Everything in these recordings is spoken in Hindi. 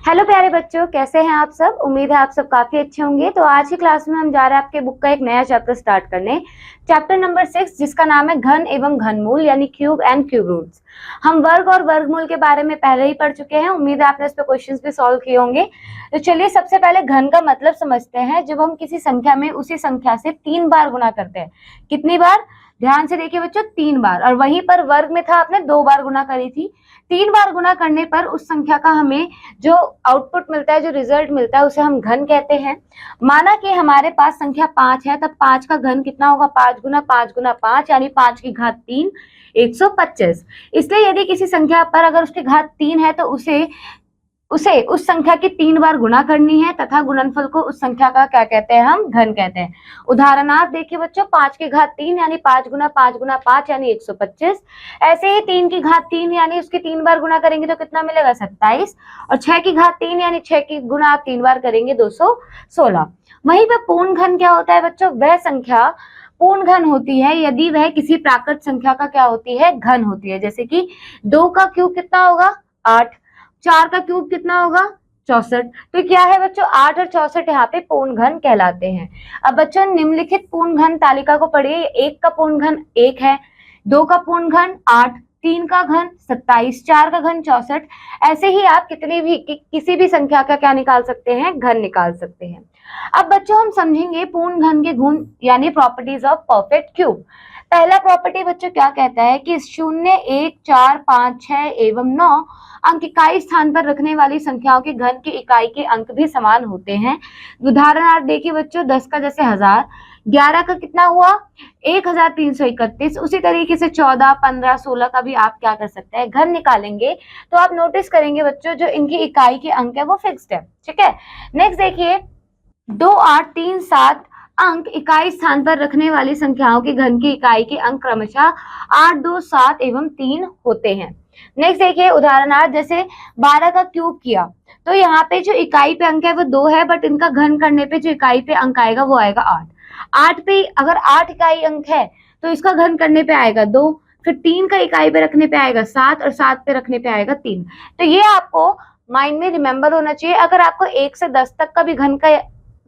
हेलो प्यारे बच्चों, कैसे हैं आप सब। उम्मीद है आप सब काफी अच्छे होंगे। तो आज की क्लास में हम जा रहे हैं आपके बुक का एक नया चैप्टर स्टार्ट करने, चैप्टर नंबर 6, जिसका नाम है घन एवं घनमूल यानी क्यूब एंड क्यूब रूट्स। हम वर्ग और वर्गमूल के बारे में पहले ही पढ़ चुके हैं। उम्मीद है आपने इस पे क्वेश्चंस भी सॉल्व किए होंगे। तो चलिए सबसे पहले घन का मतलब समझते हैं। जब हम किसी संख्या में उसी संख्या से 3 बार गुना करते हैं। कितनी बार? ध्यान से देखिए बच्चों, 3 बार। और वहीं पर वर्ग में था आपने 2 बार गुना करी थी। 3 बार गुना करने पर उस संख्या का हमें जो आउटपुट मिलता है, जो रिजल्ट मिलता है, उसे हम घन कहते हैं। माना कि हमारे पास संख्या 5 है, तब 5 का घन कितना होगा? 5 गुना 5 गुना 5 यानी 5 की घात 3, 125। इसलिए यदि किसी संख्या पर अगर उसकी घात 3 है तो उसे उस संख्या की 3 बार गुना करनी है तथा गुणनफल को उस संख्या का क्या कहते हैं? हम घन कहते हैं। उदाहरणार्थ देखिए बच्चों, 5 की घात 3 यानी 5 गुना 5 गुना 5 यानी 125। ऐसे ही 3 की घात 3 यानी उसकी 3 बार गुना करेंगे तो कितना मिलेगा? 27। और 6 की घात 3 यानी 6 की गुना आप 3 बार करेंगे 216। वहीं पे पूर्ण घन क्या होता है बच्चों? वह संख्या पूर्ण घन होती है यदि वह किसी प्राकृत संख्या का क्या होती है? घन होती है। जैसे कि 2 का क्यूब कितना होगा? 8। 4 का क्यूब कितना होगा? 64। तो क्या है बच्चों? 8 और 64 यहाँ पे पूर्ण घन कहलाते हैं। अब बच्चों निम्नलिखित पूर्ण घन तालिका को पढ़िए। 1 का पूर्ण घन 1 है, 2 का पूर्ण घन 8, 3 का घन 27, 4 का घन 64। ऐसे ही आप कितनी भी किसी भी संख्या का क्या निकाल सकते हैं? घन निकाल सकते हैं। अब बच्चों हम समझेंगे पूर्ण घन के गुण यानी प्रॉपर्टीज ऑफ परफेक्ट क्यूब। पहला प्रॉपर्टी बच्चों क्या कहता है कि 0, 1, 4, 5, 6 एवं 9 अंक इकाई स्थान पर रखने वाली संख्याओं के घन की इकाई के अंक भी समान होते हैं। उदाहरणार्थ देखिए बच्चों, 10 का जैसे 1000, 11 का कितना हुआ? 1331। उसी तरीके से 14, 15, 16 का भी आप क्या कर सकते हैं? घन निकालेंगे तो आप नोटिस करेंगे बच्चों, जो इनकी इकाई के अंक है वो फिक्स्ड है। ठीक है। नेक्स्ट देखिए, 2, 8, 3, 7 अंक इकाई स्थान पर रखने वाली संख्याओं के घन की इकाई के अंक क्रमशः 8, 2, 7 एवं 3 होते हैं। नेक्स्ट देखिए, उदाहरणार्थ जैसे 12 का क्यूब किया तो यहाँ पे जो इकाई पे अंक है वो 2 है, बट इनका घन करने पे जो इकाई पे अंक आएगा वो आएगा 8। 8 पे अगर 8 इकाई अंक है तो इसका घन करने पे आएगा 2, फिर 3 का इकाई पे रखने पे आएगा 7 और 7 पे रखने पे आएगा 3। तो ये आपको माइंड में रिमेंबर होना चाहिए। अगर आपको 1 से 10 तक का भी घन का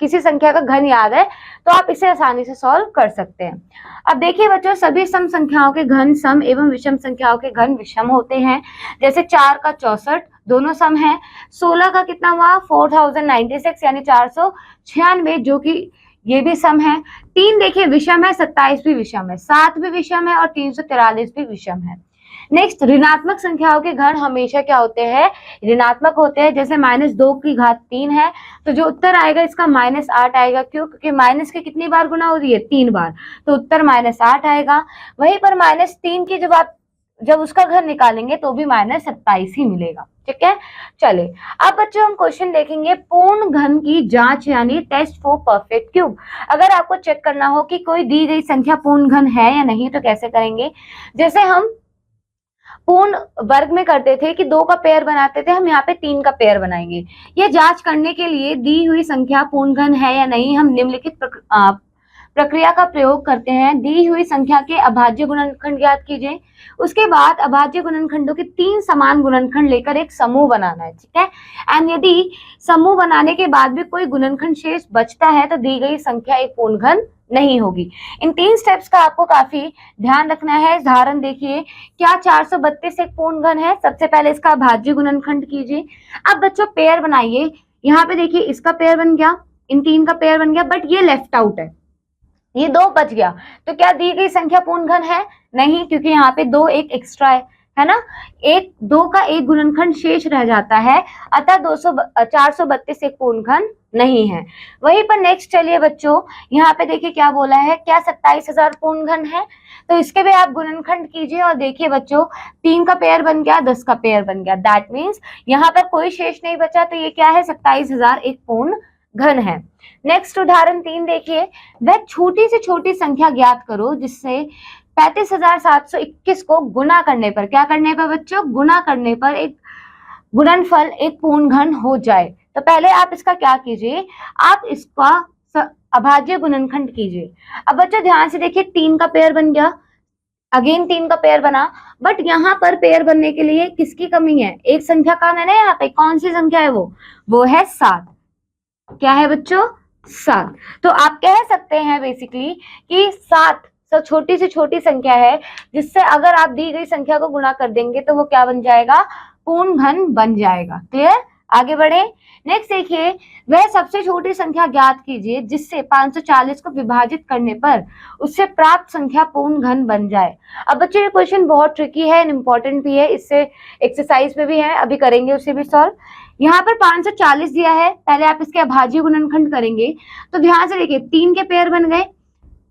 किसी संख्या का घन याद है तो आप इसे आसानी से सॉल्व कर सकते हैं। अब देखिए बच्चों, सभी सम संख्याओं के घन सम एवं विषम संख्याओं के घन विषम होते हैं। जैसे 4 का 64 दोनों सम है। 16 का कितना हुआ? 4096 यानी 496, जो कि ये भी सम है। 3 देखिए विषम है, 27 भी विषम है, 7 भी विषम है और 343 भी विषम है। नेक्स्ट, ऋणात्मक संख्याओं के घन हमेशा क्या होते हैं? ऋणात्मक होते हैं। जैसे -2 की घात 3 है तो जो उत्तर आएगा इसका -8 आएगा। क्यों? क्योंकि माइनस की कितनी बार गुना हो रही है? 3 बार, तो उत्तर -8 आएगा। वहीं पर -3 की जब उसका घन निकालेंगे तो भी -27 ही मिलेगा। ठीक है। चले अब बच्चों हम क्वेश्चन देखेंगे पूर्ण घन की जांच यानी टेस्ट फॉर परफेक्ट क्यूब। अगर आपको चेक करना हो कि कोई दी गई संख्या पूर्ण घन है या नहीं तो कैसे करेंगे? जैसे हम पूर्ण वर्ग में करते थे कि 2 का पेयर बनाते थे, हम यहाँ पे 3 का पेयर बनाएंगे। ये जांच करने के लिए दी हुई संख्या पूर्ण घन है या नहीं, हम निम्नलिखित प्रक्रिया का प्रयोग करते हैं। दी हुई संख्या के अभाज्य गुणनखंड ज्ञात कीजिए। उसके बाद अभाज्य गुणनखंडों के 3 समान गुणनखंड लेकर एक समूह बनाना है। ठीक है। एंड यदि समूह बनाने के बाद भी कोई गुणनखंड शेष बचता है तो दी गई संख्या एक पूर्ण घन नहीं होगी। इन 3 स्टेप्स का आपको काफी ध्यान रखना है। उदाहरण देखिए, क्या 432 एक पूर्ण घन है? सबसे पहले इसका अभाज्य गुणनखंड कीजिए। अब बच्चों पेयर बनाइए। यहाँ पे देखिए इसका पेयर बन गया, इन 3 का पेयर बन गया, बट ये लेफ्ट आउट है, ये 2 बच गया। तो क्या दी गई संख्या पूर्ण घन है? नहीं, क्योंकि यहाँ पे 2 एक एक्स्ट्रा है ना। 2 का एक गुणनखंड शेष रह जाता है, अतः 432 एक पूर्ण घन नहीं है। वहीं पर नेक्स्ट चलिए बच्चों, यहाँ पे देखिए क्या बोला है, क्या 27,000 पूर्ण घन है? तो इसके भी आप गुणनखंड कीजिए और देखिए बच्चों, 3 का पेयर बन गया, 10 का पेयर बन गया। दैट मीन्स यहाँ पर कोई शेष नहीं बचा, तो ये क्या है? 27,000 एक पूर्ण घन है। नेक्स्ट उदाहरण 3 देखिए, वह छोटी से छोटी संख्या ज्ञात करो जिससे 35,721 को गुना करने पर, क्या करने पर बच्चों? गुना करने पर एक गुणनफल एक पूर्ण घन हो जाए। तो पहले आप इसका क्या कीजिए? आप इसका अभाज्य गुणनखंड कीजिए। अब बच्चों ध्यान से देखिए, 3 का पेयर बन गया, अगेन 3 का पेयर बना, बट यहाँ पर पेयर बनने के लिए किसकी कमी है? एक संख्या कम है ना यहाँ पे, कौन सी संख्या है वो है 7। क्या है बच्चों? 7। तो आप कह सकते हैं बेसिकली कि 7 सब छोटी से छोटी संख्या है जिससे अगर आप दी गई संख्या को गुणा कर देंगे तो वो क्या बन जाएगा? पूर्ण घन बन जाएगा। क्लियर? आगे बढ़े। नेक्स्ट देखिए, वह सबसे छोटी संख्या ज्ञात कीजिए जिससे 540 को विभाजित करने पर उससे प्राप्त संख्या पूर्ण घन बन जाए। अब बच्चों ये क्वेश्चन बहुत ट्रिकी है, इंपॉर्टेंट भी है, इससे एक्सरसाइज में भी है, अभी करेंगे उसे भी सॉल्व। यहाँ पर 540 दिया है, पहले आप इसके अभाज्य गुणनखंड करेंगे तो ध्यान से देखिए 3 के पेयर बन गए,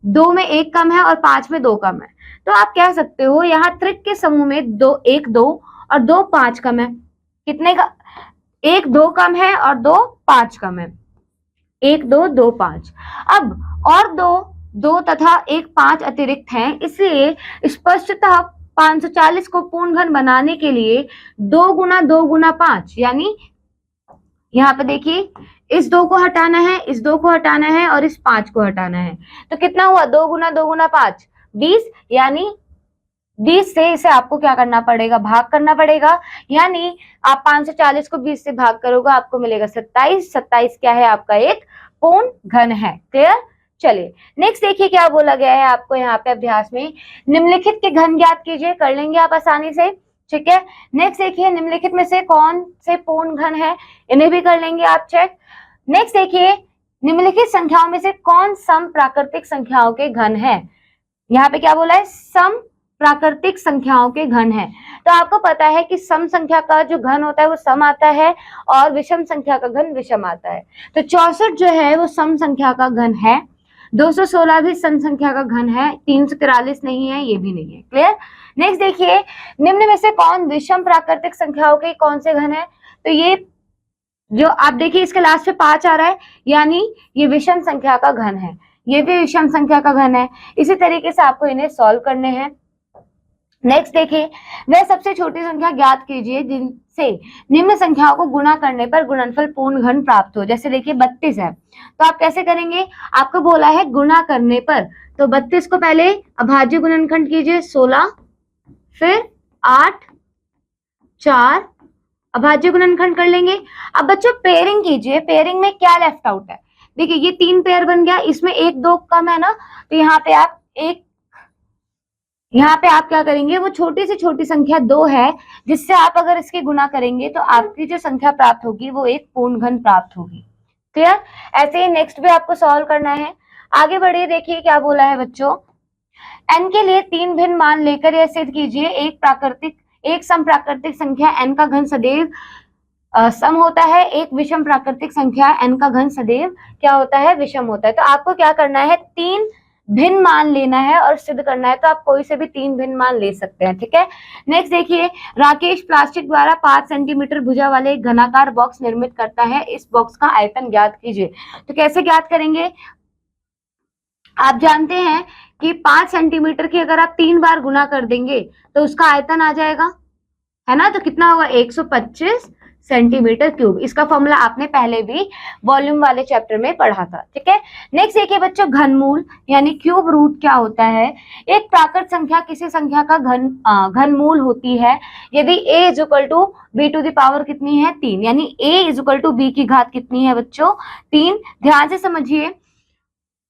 2 में 1 कम है और 5 में 2 कम है। तो आप कह सकते हो यहाँ त्रिक के समूह में 1 2 और 2 5 कम है। कितने का? 1 2 कम है और 2 5 कम है। 1 2 2 5। अब और 2 तथा 1 5 अतिरिक्त हैं, इसलिए स्पष्टतः 540 को पूर्ण घन बनाने के लिए 2 गुना 2 गुना 5, यानी यहाँ पे देखिए इस 2 को हटाना है, इस 2 को हटाना है और इस 5 को हटाना है। तो कितना हुआ? 2 गुना 2 गुना 5 20, यानी 20 से इसे आपको क्या करना पड़ेगा? भाग करना पड़ेगा। यानी आप 540 को 20 से भाग करोगे, आपको मिलेगा 27। 27 क्या है? आपका एक पूर्ण घन है। क्लियर? चलिए नेक्स्ट देखिए क्या बोला गया है आपको यहाँ पे अभ्यास में। निम्नलिखित के घन ज्ञात कीजिए। कर लेंगे आप आसानी से, ठीक है। नेक्स्ट देखिए, निम्नलिखित में से कौन से पूर्ण घन है, इन्हें भी कर लेंगे आप चेक। नेक्स्ट देखिए, निम्नलिखित संख्याओं में से कौन सम प्राकृतिक संख्याओं के घन है? यहाँ पे क्या बोला है? सम प्राकृतिक संख्याओं के घन है। तो आपको पता है कि सम संख्या का जो घन होता है वो सम आता है और विषम संख्या का घन विषम आता है। तो 64 जो है वो सम संख्या का घन है, 216 भी सम संख्या का घन है, 343 नहीं है, ये भी नहीं है। क्लियर? नेक्स्ट देखिए, निम्न में से कौन विषम प्राकृतिक संख्याओं के कौन से घन है? तो ये जो आप देखिए इसके लास्ट पे 5 आ रहा है, यानी ये विषम संख्या का घन है, ये भी विषम संख्या का घन है। इसी तरीके से आपको इन्हें सॉल्व करने हैं। नेक्स्ट देखिए, वह सबसे छोटी संख्या ज्ञात कीजिए जिनसे निम्न संख्याओं को गुणा करने पर गुणनफल पूर्ण घन प्राप्त हो। जैसे देखिए 32 है, तो आप कैसे करेंगे? आपको बोला है गुणा करने पर, तो 32 को पहले अभाज्य गुणनखंड कीजिए 16, फिर 8 4 अभाज्य गुणनखंड कर लेंगे। अब बच्चों पेयरिंग कीजिए, पेयरिंग में क्या लेफ्ट आउट है? देखिए ये 3 पेयर बन गया, इसमें 1 2 कम है ना, तो यहाँ पे आप क्या करेंगे? वो छोटी से छोटी संख्या 2 है, जिससे आप अगर इसके गुणा करेंगे तो आपकी जो संख्या प्राप्त होगी वो एक पूर्ण घन प्राप्त होगी। क्लियर? ऐसे ही नेक्स्ट भी आपको सॉल्व करना है। आगे बढ़िए, देखिए क्या बोला है बच्चों। n के लिए 3 भिन्न मान लेकर यह सिद्ध कीजिए एक सम प्राकृतिक संख्या n का घन सदैव सम होता है, एक विषम प्राकृतिक संख्या n का घन सदैव क्या होता है? विषम होता है। तो आपको क्या करना है? 3 भिन्न मान लेना है और सिद्ध करना है। तो आप कोई से भी 3 भिन्न मान ले सकते हैं, ठीक है। नेक्स्ट देखिए, राकेश प्लास्टिक द्वारा 5 सेंटीमीटर भुजा वाले एक घनाकार बॉक्स निर्मित करता है, इस बॉक्स का आयतन ज्ञात कीजिए। तो कैसे ज्ञात करेंगे? आप जानते हैं कि 5 सेंटीमीटर की अगर आप 3 बार गुना कर देंगे तो उसका आयतन आ जाएगा, है ना। तो कितना होगा? 125 सेंटीमीटर क्यूब। इसका फॉर्मूला आपने पहले भी वॉल्यूम वाले चैप्टर में पढ़ा था, ठीक है। नेक्स्ट देखिए बच्चों, घनमूल यानी क्यूब रूट क्या होता है? एक प्राकृत संख्या किसी संख्या का घनमूल होती है यदि a is equal to b to the power कितनी है? 3, यानी a is equal to b की घात कितनी है बच्चों? 3। ध्यान से समझिए,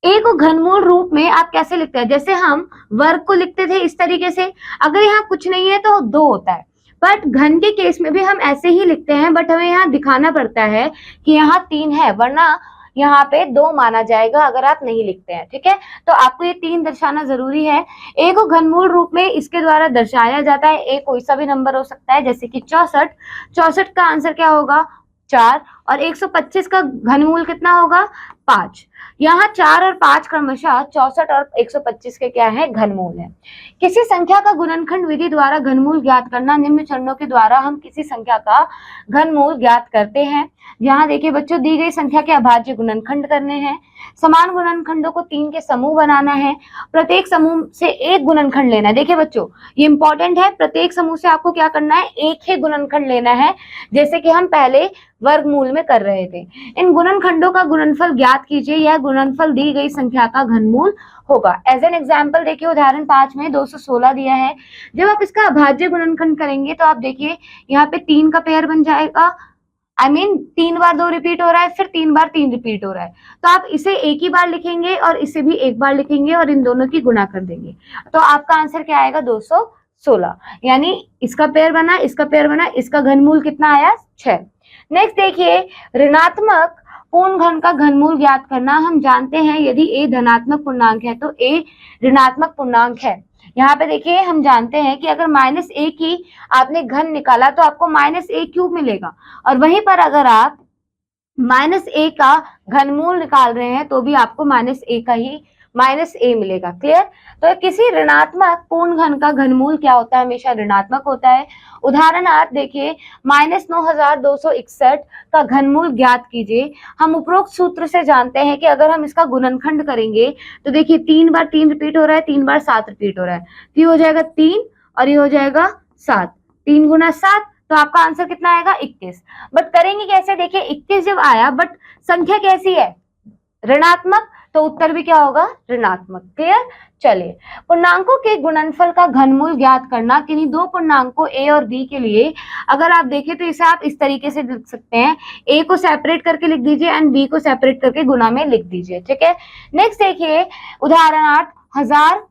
a को घनमूल रूप में आप कैसे लिखते हैं? जैसे हम वर्ग को लिखते थे इस तरीके से, अगर यहाँ कुछ नहीं है तो 2 होता है, बट घन के केस में भी हम ऐसे ही लिखते हैं, बट हमें यहाँ दिखाना पड़ता है कि यहाँ 3 है, वरना यहाँ पे 2 माना जाएगा अगर आप नहीं लिखते हैं, ठीक है। तो आपको ये 3 दर्शाना जरूरी है। a को घनमूल रूप में इसके द्वारा दर्शाया जाता है। a कोई सा भी नंबर हो सकता है, जैसे कि 64 का आंसर क्या होगा? 4। और 125 का घनमूल कितना होगा? 5। यहाँ 4 और 5 क्रमशः 64 और 125 के क्या है? घनमूल है। किसी संख्या का गुणनखंड विधि द्वारा घनमूल ज्ञात करना। निम्न चरणों के द्वारा हम किसी संख्या का घनमूल ज्ञात करते हैं। यहाँ देखिए बच्चों, दी गई संख्या के अभाज्य गुणनखंड करने हैं, समान गुणनखंडों को 3 के समूह बनाना है, प्रत्येक समूह से एक गुणनखंड लेना है। देखिए बच्चों ये इंपॉर्टेंट है, प्रत्येक समूह से आपको क्या करना है? एक ही गुणनखंड लेना है, जैसे कि हम पहले वर्गमूल में कर रहे थे। इन गुणनखंडों का गुणनफल ज्ञात कीजिए। यह गुणनफल दी गई संख्या का घनमूल होगा। एज एन एग्जाम्पल देखिए उदाहरण 5 में 216 दिया है। जब आप इसका अभाज्य गुणनखंड करेंगे तो आप देखिए यहाँ पे 3 का पेयर बन जाएगा, आई मीन 3 बार 2 रिपीट हो रहा है, फिर 3 बार 3 रिपीट हो रहा है, तो आप इसे एक ही बार लिखेंगे और इसे भी एक बार लिखेंगे और इन दोनों की गुणा कर देंगे, तो आपका आंसर क्या आएगा 216। यानी इसका पेयर बना, इसका पेयर बना, इसका घनमूल कितना आया 6। नेक्स्ट देखिए ऋणात्मक पूर्ण घन का घनमूल ज्ञात करना। हम जानते हैं यदि a धनात्मक पूर्णांक है तो a ऋणात्मक पूर्णांक है। यहाँ पे देखिए हम जानते हैं कि अगर -a की आपने घन निकाला तो आपको -a³ मिलेगा, और वहीं पर अगर आप -a का घनमूल निकाल रहे हैं तो भी आपको -a का ही -a मिलेगा। क्लियर? तो किसी ऋणात्मक पूर्ण घन का घनमूल क्या होता है, हमेशा ऋणात्मक होता है। उदाहरण आप देखिए -9261 का घनमूल ज्ञात कीजिए। हम उपरोक्त सूत्र से जानते हैं कि अगर हम इसका गुणनखंड करेंगे तो देखिए 3 बार 3 रिपीट हो रहा है, 3 बार 7 रिपीट हो रहा है, तो ये हो जाएगा 3 और ये हो जाएगा 7, 3 गुना 7, तो आपका आंसर कितना आएगा 21। बट करेंगे कैसे, देखिए 21 जब आया बट संख्या कैसी है ऋणात्मक, तो उत्तर भी क्या होगा ऋणात्मक। क्लियर? चलिए पूर्णांकों के गुणनफल का घनमूल ज्ञात करना। किन्हीं दो पूर्णांकों a और b के लिए अगर आप देखें तो इसे आप इस तरीके से लिख सकते हैं, a को सेपरेट करके लिख दीजिए एंड b को सेपरेट करके गुणा में लिख दीजिए। ठीक है, नेक्स्ट देखिए उदाहरण 8 1000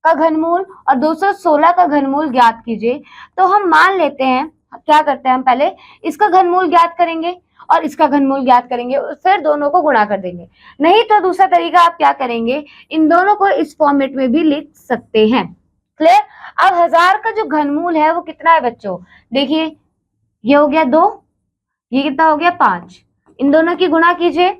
का घनमूल और 216 का घनमूल ज्ञात कीजिए। तो हम मान लेते हैं, क्या करते हैं हम पहले इसका घनमूल ज्ञात करेंगे और इसका घनमूल ज्ञात करेंगे, फिर दोनों को गुणा कर देंगे। नहीं तो दूसरा तरीका आप क्या करेंगे, इन दोनों को इस फॉर्मेट में भी लिख सकते हैं। क्लियर? अब 1000 का जो घनमूल है वो कितना है बच्चों, देखिए ये हो गया 2, ये कितना हो गया 5, इन दोनों की गुणा कीजिए,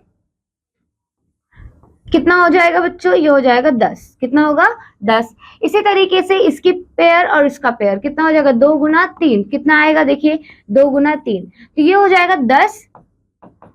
कितना हो जाएगा बच्चों, ये हो जाएगा 10, कितना होगा 10। इसी तरीके से इसकी पेयर और इसका पेयर कितना हो जाएगा 2 गुना 3, कितना आएगा देखिए 2 गुना 3, तो ये हो जाएगा 10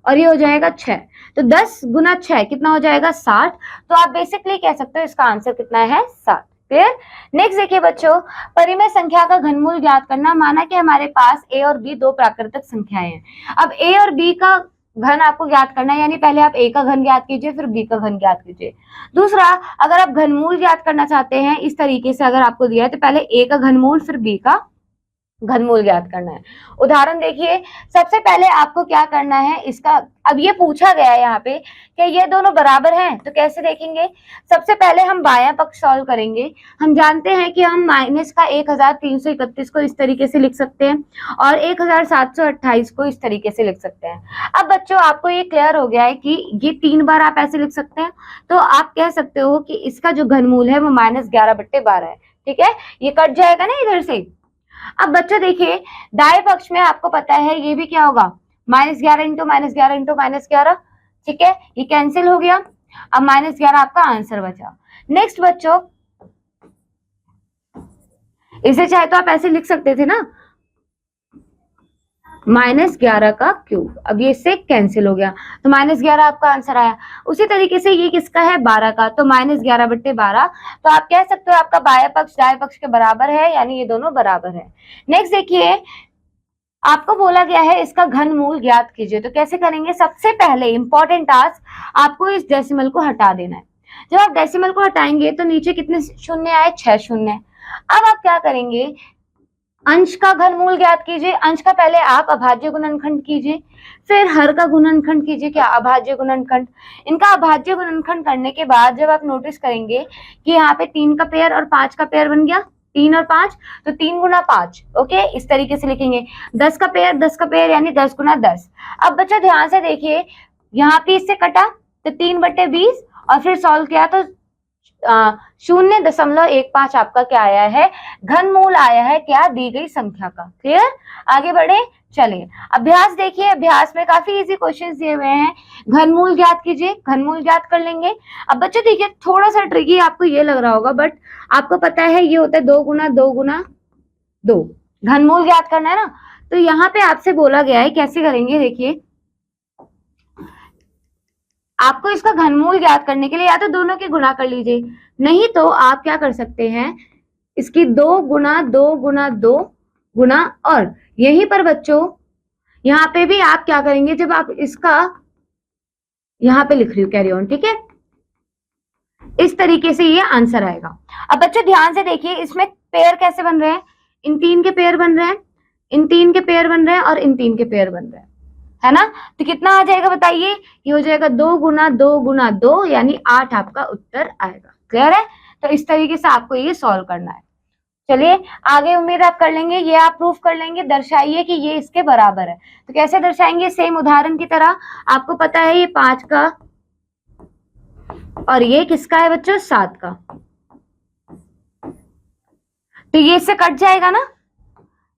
और ये हो जाएगा 6, तो 10 गुना 6 कितना हो जाएगा 60। तो आप बेसिकली कह सकते हो इसका आंसर कितना है 60। क्लियर? नेक्स्ट देखिए बच्चों परिमेय संख्या का घनमूल ज्ञात करना। माना कि हमारे पास a और b दो प्राकृतिक संख्याएं हैं। अब a और b का घन आपको ज्ञात करना है, यानी पहले आप a का घन ज्ञात कीजिए फिर b का घन ज्ञात कीजिए। दूसरा अगर आप घनमूल ज्ञात करना चाहते हैं इस तरीके से, अगर आपको दिया है तो पहले a का घनमूल फिर b का घनमूल ज्ञात करना है। उदाहरण देखिए सबसे पहले आपको क्या करना है इसका, अब ये पूछा गया है यहाँ पे कि ये दोनों बराबर हैं, तो कैसे देखेंगे, सबसे पहले हम बायां पक्ष सॉल्व करेंगे। हम जानते हैं कि हम माइनस का 1331 को इस तरीके से लिख सकते हैं और 1728 को इस तरीके से लिख सकते हैं। अब बच्चों आपको ये क्लियर हो गया है कि ये 3 बार आप ऐसे लिख सकते हैं, तो आप कह सकते हो कि इसका जो घनमूल है वो -11/12 है। ठीक है, ये कट जाएगा ना इधर से। अब बच्चों देखिए दाएं पक्ष में आपको पता है ये भी क्या होगा -11 इंटू -11 इंटू -11। ठीक है, ये कैंसिल हो गया, अब -11 आपका आंसर बचा। नेक्स्ट बच्चों इसे चाहे तो आप ऐसे लिख सकते थे ना -11 का क्यूब, अब ये इससे कैंसिल हो गया तो -11 आपका आंसर आया। उसी तरीके से ये किसका है 12 का, तो -11/12, तो आप कह सकते हो आपका बायां पक्ष दाएं पक्ष के बराबर है, यानी ये दोनों बराबर है। नेक्स्ट देखिए आपको बोला गया है इसका घनमूल ज्ञात कीजिए, तो कैसे करेंगे, सबसे पहले इंपॉर्टेंट टास्क आपको इस डेसिमल को हटा देना है। जब आप डेसिमल को हटाएंगे तो नीचे कितने शून्य आए, 6 शून्य। अब आप क्या करेंगे, अंश का घनमूल ज्ञात कीजिए। अंश का पहले आप अभाज्य गुणनखंड कीजिए, फिर हर का गुणनखंड कीजिए, क्या अभाज्य गुणनखंड। इनका अभाज्य गुणनखंड करने के बाद जब आप नोटिस करेंगे कि यहाँ पे 3 का पेयर और 5 का पेयर बन गया, 3 और 5, तो 3 गुना 5, ओके इस तरीके से लिखेंगे। 10 का पेयर यानी 10 गुना 10। अब बच्चों ध्यान से देखिए यहाँ पे इससे कटा तो 3/20 और फिर सॉल्व किया तो 0.15 आपका क्या आया है, घनमूल आया है क्या, दी गई संख्या का। क्लियर? आगे बढ़े, चलिए अभ्यास देखिए। अभ्यास में काफी इजी क्वेश्चंस दिए हुए हैं। घनमूल ज्ञात कीजिए, घनमूल ज्ञात कर लेंगे। अब बच्चों देखिए थोड़ा सा ट्रिकी आपको ये लग रहा होगा, बट आपको पता है ये होता है 2 गुना 2 गुना 2, घनमूल ज्ञात करना है ना। तो यहाँ पे आपसे बोला गया है कैसे करेंगे, देखिए आपको इसका घनमूल ज्ञात करने के लिए या तो दोनों की गुणा कर लीजिए, नहीं तो आप क्या कर सकते हैं इसकी 2 गुना 2 गुना 2 गुना, और यहीं पर बच्चों यहाँ पे भी आप क्या करेंगे, जब आप इसका यहाँ पे लिख रही हूँ कैरी ऑन, ठीक है। इस तरीके से ये आंसर आएगा। अब बच्चों ध्यान से देखिए, इसमें पेयर कैसे बन रहे हैं, इन 3 के पेयर बन रहे हैं, इन 3 के पेयर बन रहे हैं और इन 3 के पेयर बन रहे हैं, है ना। तो कितना आ जाएगा बताइए, ये हो जाएगा 2 गुना 2 गुना 2 यानी 8 आपका उत्तर आएगा। क्लियर है। तो इस तरीके से आपको ये सॉल्व करना है। चलिए आगे उम्मीद आप कर लेंगे, ये आप प्रूफ कर लेंगे, दर्शाइए कि ये इसके बराबर है। तो कैसे दर्शाएंगे, सेम उदाहरण की तरह। आपको पता है ये 5 का और ये किसका है बच्चों, 7 का। तो ये इससे कट जाएगा ना,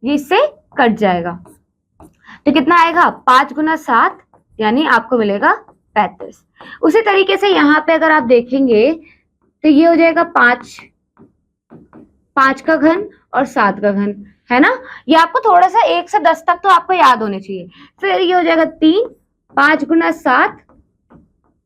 ये इससे कट जाएगा। तो कितना आएगा, 5 गुना 7 यानी आपको मिलेगा 35। उसी तरीके से यहाँ पे अगर आप देखेंगे तो ये हो जाएगा 5 का घन और 7 का घन, है ना। ये आपको थोड़ा सा 1 से 10 तक तो आपको याद होने चाहिए। फिर ये हो जाएगा 3, 5 गुना 7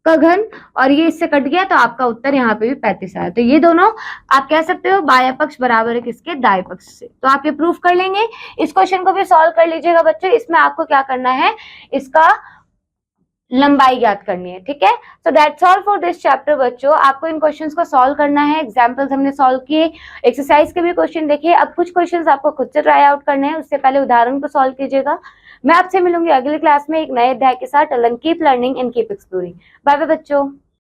का घन और ये इससे कट गया, तो आपका उत्तर यहाँ पे भी 35 आया। तो ये दोनों आप कह सकते हो बाया पक्ष बराबर है किसके, दाएं पक्ष से। तो आप ये प्रूफ कर लेंगे। इस क्वेश्चन को भी सॉल्व कर लीजिएगा बच्चों। इसमें आपको क्या करना है, इसका लंबाई ज्ञात करनी है, ठीक है। So that's all for this chapter बच्चों। आपको इन क्वेश्चंस को सॉल्व करना है। एग्जांपल्स हमने सॉल्व किए, एक्सरसाइज के भी क्वेश्चन देखे। अब कुछ क्वेश्चंस आपको खुद से ट्राई आउट करने हैं, उससे पहले उदाहरण को सॉल्व कीजिएगा। मैं आपसे मिलूंगी अगली क्लास में एक नए अध्याय के साथ। Keep learning and keep exploring. Bye bye बच्चों।